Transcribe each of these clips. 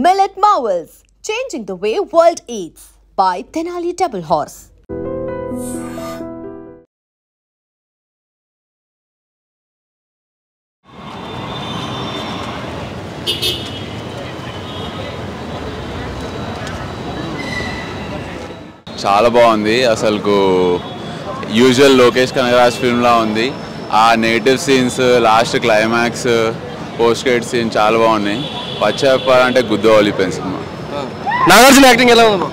Millet Marvels, changing the way world eats by Tenali Double Horse. చాలా బాగుంది. అసలు usual Lokesh Kanagaraj ఫిల్మ్లా ఉంది. ఆ native scenes, last climax, post credit scene చాలా బాగున్నాయి. పచ్చ చెప్పాలంటే గుద్దవలిపోయింది సినిమా. నాగార్జున యాక్టింగ్ ఎలా ఉంది?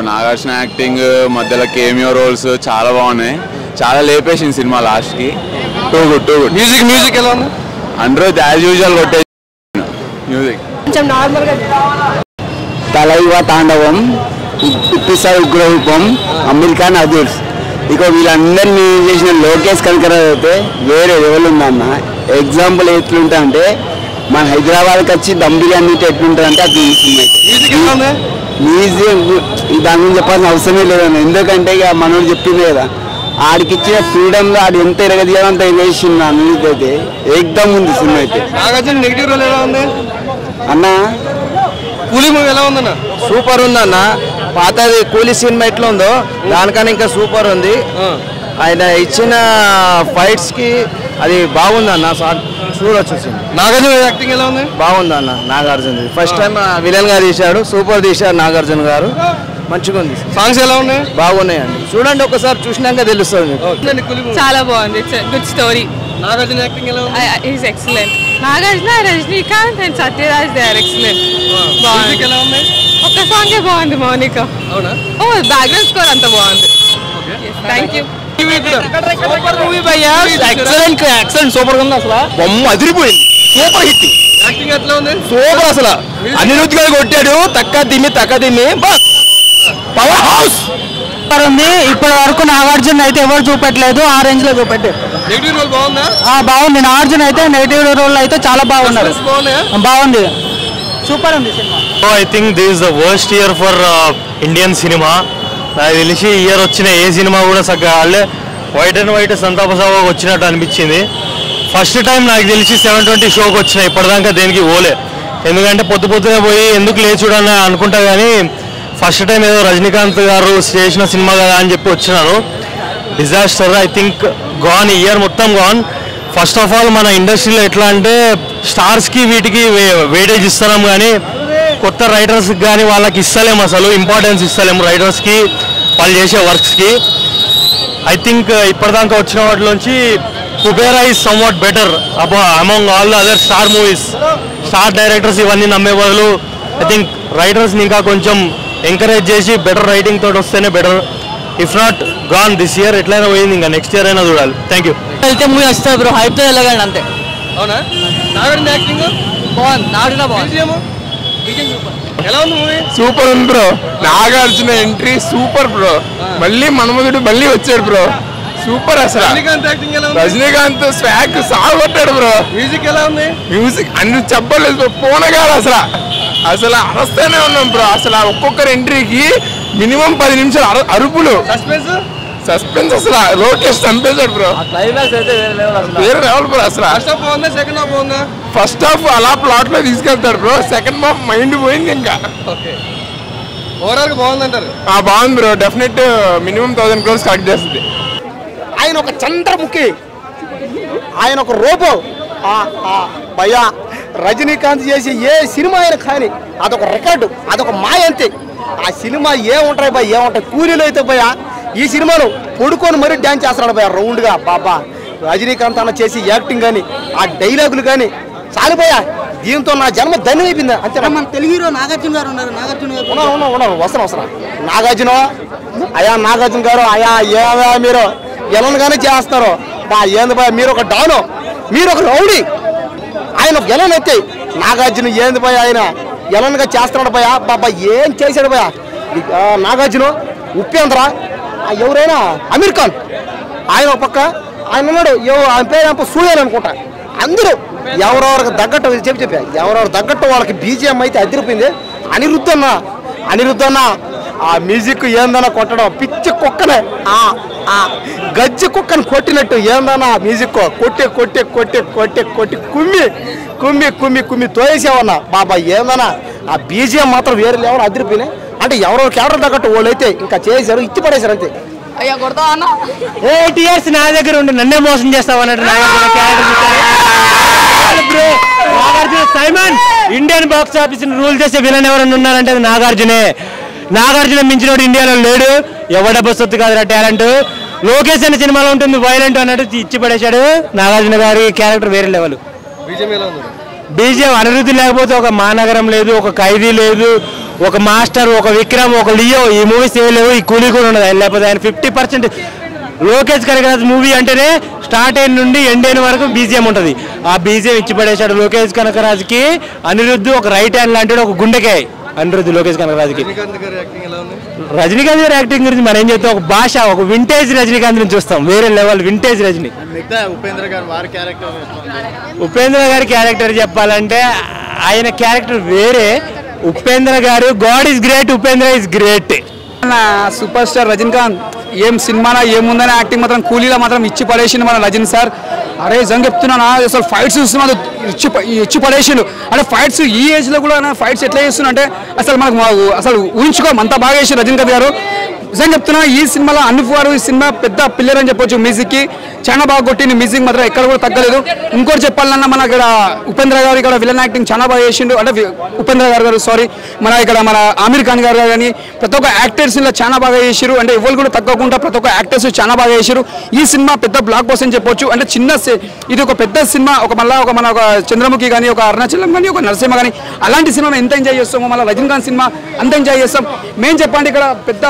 నాగార్జున యాక్టింగ్, మధ్యలో కేమియో రోల్స్ చాలా బాగున్నాయి. చాలా లేపేసింది సినిమా లాస్ట్కి. Too good. మ్యూజిక్ ఎలా ఉంది? అందరూ యాజ్ యూజువల్ కొట్టే మ్యూజిక్. కొంచెం నార్మల్గా తలైవ తాండవం, ఇప్పిసారి ఉగ్రరూపం, అమీర్ ఖాన్, అదూర్స్. ఇక వీళ్ళందరినీ చేసిన లోకేష్ కనకరాజ్ అయితే వేరే లెవెల్ ఉందన్న. ఎగ్జాంపుల్ ఎట్లుంటా అంటే మన హైదరాబాద్కి వచ్చి దమ్ బిర్యానీ ఎట్లుంటుంది అంటే అది మ్యూజిక్ దాని గురించి చెప్పాల్సిన అవసరమే లేదన్న. ఎందుకంటే ఇక మనోడు చెప్పింది కదా, ఆడికి ఇచ్చిన ఫ్రీడమ్లో ఆడు ఎంత ఎరగదియాలో అంత ఎగేసింది. మ్యూజిక్ అయితే ఏకదమ్ ఉంది సినిమా అయితే. నాగార్జున నెగిటివ్ రోల్ ఎలా ఉంది అన్న? కూలీ మూవీ ఎలా ఉందన్న? సూపర్ ఉందన్న. పాతది కూలీ సినిమా ఎట్లా ఉందో దానికన్నా ఇంకా సూపర్ ఉంది. ఆయన ఇచ్చిన ఫైట్స్ కి అది బాగుందన్న, చూడొచ్చు. నాగార్జున యాక్టింగ్ ఎలా ఉంది? బాగుందన్న. నాగార్జున ఫస్ట్ టైం విలన్ గా తీశాడు, సూపర్ తీశాడు నాగార్జున గారు. మంచిగా ఉంది. సాంగ్స్ ఎలా ఉన్నాయి? బాగున్నాయండి, చూడండి ఒకసారి చూసినాక తెలుస్తుంది. చాలా బాగుంది. It's good story. Nagarjuna acting ఎలా ఉంది? Is excellent. Nagarjuna, Rajinikanth and Sathyaraj they are excellent. Music ఎలా ఉంది? ఒక్క సాంగే బాగుంది, మౌనిక. అవునా? ఓ బ్యాక్గ్రౌండ్ స్కోర్ అంత బాగుంది. Thank you. ఎక్సలెంట్ సూపర్ ఉంది. అసలు బొమ్మ అదిరిపోయింది. Super hit. యాక్టింగ్ ఎట్లా ఉంది? సూపర్. అసలు అనిరుద్ధ్ గారు కొట్టాడు. తక్క దిమ్మి పవర్ హౌస్ ఉంది. ఇప్పటి వరకు నాగార్జున అయితే ఎవరు చూపెట్టలేదు, ఆ రేంజ్ లో చూపెట్టారు. నెగిటివ్ రోల్ బాగుందా? బాగుంది. నాగార్జున అయితే నెగిటివ్ రోల్ అయితే చాలా బాగున్నారు. బాగుంది, సూపర్ ఉంది cinema. I think this is the worst year for Indian cinema. నాకు తెలిసి ఇయర్ వచ్చిన ఏ సినిమా కూడా చక్కగా వాళ్ళే వైట్ అండ్ వైట్ సంతాప సభకు వచ్చినట్టు అనిపించింది. ఫస్ట్ టైం నాకు తెలిసి 720 షోకి వచ్చినాయి. ఇప్పటిదాకా దేనికి పోలే. ఎందుకంటే పొద్దునే పోయి ఎందుకు లేచుడని అనుకుంటా, కానీ ఫస్ట్ టైం ఏదో రజనీకాంత్ గారు చేసిన సినిమా కదా అని చెప్పి వచ్చినాను. Disaster. I think gone, year మొత్తం గాన్. ఫస్ట్ ఆఫ్ ఆల్ మన ఇండస్ట్రీలో ఎట్లా అంటే స్టార్స్కి వీటికి వెయిటేజ్ ఇస్తున్నాం, కానీ కొత్త రైటర్స్కి కానీ వాళ్ళకి ఇస్తలేము, అసలు ఇంపార్టెన్స్ ఇస్తలేము రైటర్స్కి, వాళ్ళు చేసే వర్క్స్కి. ఐ థింక్ ఇప్పటిదాకా వచ్చిన వాటిలోంచి Kubera is somewhat better among all the other star movies. Star directors ఇవన్నీ నమ్మే బదులు ఐ థింక్ రైటర్స్ని ఇంకా కొంచెం ఎంకరేజ్ చేసి బెటర్ రైటింగ్ తోటి వస్తేనే better. If not gone this year, ఎట్లయినా పోయింది, ఇంకా నెక్స్ట్ ఇయర్ అయినా చూడాలి. Thank you. వెళ్తే మూవీ వస్తుంది బ్రో, హైప్తో వెళ్ళగలండి అంతే. అవునా? నాగార్జున యాక్టింగ్ బాగుంది. నాగార్జున బాగుంది. ఎలా ఉంది మూవీ? సూపర్ ఉంది bro. Nagarjuna entry super bro. మళ్ళీ మనమధుడు మళ్ళీ వచ్చాడు బ్రో. సూపర్. అసలు రజనీకాంత్ యాక్టింగ్ ఎలా ఉంది? రజనీకాంత్ స్వాగ్ సాగొట్టాడు బ్రో. మ్యూజిక్ ఎలా ఉంది? మ్యూజిక్ అన్ని చెప్పలేదు బ్రో. పోనగాడు అసలు అరస్తూనే ఉన్నాం బ్రో. అసలు ఒక్కొక్కరి ఎంట్రీకి మినిమం 10 నిమిషాలు అరుపులు, సస్పెన్స్. అసలు లోకేష్ చంపేశాడు బ్రో. క్లైమాక్స్ అయితే వేరే లెవెల్ బ్రో. అసలు ఫస్ట్ హాఫ్ బాగుందా? సెకండ్ హాఫ్ బాగుందా? ఫస్ట్ హాఫ్ అలా ప్లాట్ లో తీసుకెళ్తాడు బ్రో. సెకండ్ హాఫ్ మైండ్ పోయింది ఇంకా. ఓకే, ఓవరాల్ బాగుందంటారు? బాగుంది bro. Definite minimum 1000 crores collect చేస్తుంది. ఆయన ఒక చంద్రముఖి, ఆయన ఒక రోబో. భయ్యా రజనీకాంత్ చేసి ఏ సినిమా అయినా కానీ అదొక రికార్డు, అదొక మాయ అంతే. ఆ సినిమా ఏముంటాయి భయ, ఏముంటాయి కూలీలు అయితే భయ. ఈ సినిమాలో పడుకొని మరీ డ్యాన్స్ చేస్తున్నాడు భయ రౌండ్గా. బాబా రజనీకాంత్ అన్న చేసి యాక్టింగ్ కానీ ఆ డైలాగులు కానీ చాలు భయ. దీంతో నా జన్మ ధన్యమైపోయింది అంతే. మన తెలుగు హీరో నాగార్జున గారు ఉన్నారు. ఉన్నారు వస్తున్నా నాగార్జున. నాగార్జున గారు ఏదా మీరు ఎలాగానే చేస్తారు బా. ఏంది భయ, మీరు ఒక డాను, మీరు ఒక రౌడీ. ఆయన ఒక ఎలన్ అయితే నాగార్జున ఏంది భయ, ఆయన ఎలన్గా చేస్తున్నాడు భయ. బాబా ఏం చేశాడు భయ నాగార్జున. ఉపేంద్ర, ఎవరైనా అమీర్ ఖాన్, ఆయన ఒక పక్క ఆయన ఉన్నాడు. ఆయన పేరు సూర్యన్ అనుకుంటా. అందరూ ఎవరెవరికి తగ్గట్టు చెప్పా, ఎవరెవరు తగ్గట్టు వాళ్ళకి బీజిఎం అయితే అదిరిపోయింది. అనిరుద్ధన్న ఆ మ్యూజిక్ ఏందన్నా కొట్టడం పిచ్చి కుక్కనే. గజ్జి కుక్కను కొట్టినట్టు ఏందన్నా మ్యూజిక్ కొట్టి కొట్టి కొట్టి కొట్టి కొట్టి కుమ్మి కుమ్మి కుమ్మి కుమ్మి తోయేసేవన్నా బాబా ఏందన్నా ఆ బీజిఎం మాత్రం వేరే లెవెల్ అదిరిపోయినాయి. అంటే ఎవరో క్యారెక్టర్ తగ్గట్టు వాళ్ళు అయితే ఇంకా చేశారు, ఇచ్చి పడేశారు అంతే. అయ్యా కొడతా అన్న 8 years నా దగ్గర ఉండి నన్నే మోసం చేస్తావు అన్నట్టు Nagarjuna Simon Indian box office rule చేసే విలన్ ఎవరన్నా ఉన్నారంటే అది నాగార్జునే. నాగార్జున మించినోడు ఇండియాలో లేడు. ఎవడ బస్సొత్తు కాదురా టాలెంట్. లోకేష్ అనే సినిమాలో ఉంటుంది వైలెంట్ అన్నట్టు ఇచ్చి పడేశాడు. నాగార్జున గారి క్యారెక్టర్ వేరే లెవెల్. బీజేపీ అనిరుద్ధి లేకపోతే ఒక మానగరం లేదు, ఒక ఖైదీ లేదు, ఒక మాస్టర్, ఒక విక్రమ్, ఒక లియో, ఈ మూవీస్ ఏ లేవు. ఈ కూలీ కూడా ఉండదు ఆయన లేకపోతే. ఆయన 50% లోకేష్ కనకరాజ్ మూవీ అంటేనే స్టార్ట్ అయిన నుండి ఎండ్ అయిన వరకు బీజిఎం ఉంటుంది. ఆ బీజిఎం ఇచ్చి పడేశాడు లోకేష్ కనకరాజ్కి. అనిరుద్ధ్ ఒక రైట్ హ్యాండ్ లాంటి ఒక గుండెకాయ అనిరుద్ధ్ లోకేష్ కనకరాజ్కి. రజనీకాంత్ గారి యాక్టింగ్ గురించి మనం ఏం చెప్తాం, ఒక భాష, ఒక వింటేజ్ రజనీకాంత్ నుంచి చూస్తాం. వేరే లెవెల్ వింటేజ్ రజనీ. ఉపేంద్ర గారి క్యారెక్టర్ చెప్పాలంటే ఆయన క్యారెక్టర్ వేరే. ఉపేంద్ర గారు God is great, Upendra is great. Super star Rajinikanth ఏం సినిమానా ఏముందని యాక్టింగ్ మాత్రం కూలీలో మాత్రం ఇచ్చి పడేసిండు మన రజనీ సార్. అరే నిజంగా చెప్తున్నాను, అసలు ఫైట్స్ చూస్తున్నా ఇచ్చి పడేసిండు. అంటే ఫైట్స్ ఈ ఏజ్లో కూడా ఫైట్స్ ఎట్లా చేస్తున్నా అంటే అసలు మనకు అసలు ఊహించుకోం అంత బాగా చేసి రజనీకాంత్ గారు. నిజంగా చెప్తున్నా ఈ సినిమాలో అనూప్ గారు ఈ సినిమా పెద్ద పిల్లర్ అని చెప్పొచ్చు. మ్యూజిక్కి చాలా బాగా కొట్టింది, మ్యూజిక్ మాత్రం ఎక్కడ కూడా తగ్గలేదు. ఇంకోటి చెప్పాలన్నా మన ఇక్కడ ఉపేంద్ర గారు ఇక్కడ విలన్ యాక్టింగ్ చాలా బాగా చేసిండు. అంటే ఉపేంద్ర గారు సారీ మన ఇక్కడ మన ఆమిర్ ఖాన్ గారు కానీ ప్రతి ఒక్క యాక్టర్స్ ఇలా చాలా బాగా చేసారు. అంటే ఎవరు కూడా తగ్గకుండా ప్రతి ఒక్క యాక్టర్స్ చాలా బాగా చేసారు. ఈ సినిమా పెద్ద బ్లాక్ బస్టర్ అని చెప్పొచ్చు. అంటే చిన్న ఇది ఒక పెద్ద సినిమా, ఒక మళ్ళీ ఒక మన ఒక చంద్రముఖి కానీ, ఒక అరుణాచలం కానీ, ఒక నరసింహ కానీ అలాంటి సినిమా ఎంత ఎంజాయ్ చేస్తామో మళ్ళీ రజనీకాంత్ సినిమా అంత ఎంజాయ్ చేస్తాం. మేము చెప్పండి ఇక్కడ పెద్ద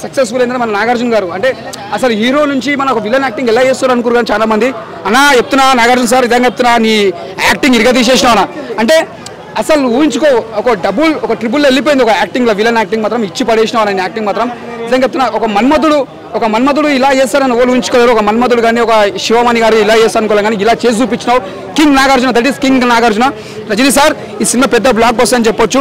సక్సెస్ఫుల్ ఏంటంటే మన నాగార్జున గారు. అంటే అసలు హీరో నుంచి మన ఒక విలన్ యాక్టింగ్ ఎలా చేస్తారు అనుకున్నారు కానీ చాలా మంది. అన్నా చెప్తున్నా నాగార్జున సార్ ఇదంగా చెప్తున్నా నీ యాక్టింగ్ ఇరుగా తీసేసినావు అంటే అసలు ఊహించుకో ఒక ట్రిపుల్ వెళ్ళిపోయింది ఒక యాక్టింగ్లో. విలన్ యాక్టింగ్ మాత్రం ఇచ్చి పడేసినావు అని యాక్టింగ్ మాత్రం నిజంగా చెప్తున్నా. ఒక మన్మధుడు ఇలా చేస్తారని ఎవరు ఊహించుకోలేరు. ఒక మన్మధుడు కానీ ఒక శివమణి గారు ఇలా చేస్తారు అనుకోలేదు కానీ ఇలా చేసి చూపించినావు. King Nagarjuna, that is king Nagarjuna. Rajini sir ఈ సినిమా పెద్ద బ్లాక్ బస్టర్ అని చెప్పొచ్చు.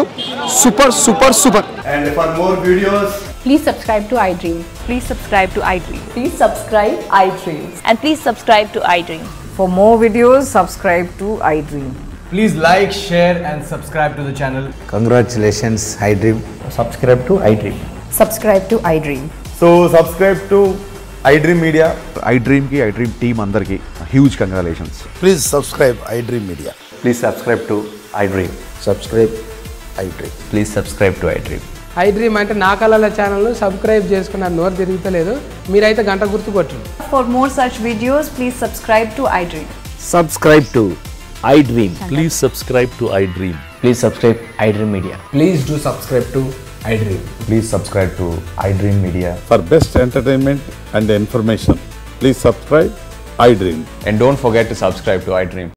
Super super super. And for more videos, Please subscribe to iDream. Please subscribe to iDream. Please subscribe iDream. And please subscribe to iDream. For more videos, subscribe to iDream. please like, share and subscribe to the channel. Congratulations, iDream. Subscribe to iDream. Subscribe to iDream. So subscribe to iDream Media. iDream ki iDream team andarki huge congratulations. Please subscribe iDream Media. Please subscribe to iDream. Subscribe iDream. Please subscribe to iDream. iDream అంటే నా కళల channel subscribe చేసుకున్న నోరు తిరుగుతలేదు. మీరైతే గంట గుర్తు కొట్టండి. For more such videos, please subscribe to iDream. Subscribe to iDream. Please subscribe to iDream. Please subscribe iDream Media. Please do subscribe to iDream. Please subscribe to iDream Media. For best entertainment and information, please subscribe iDream. And don't forget to subscribe to iDream.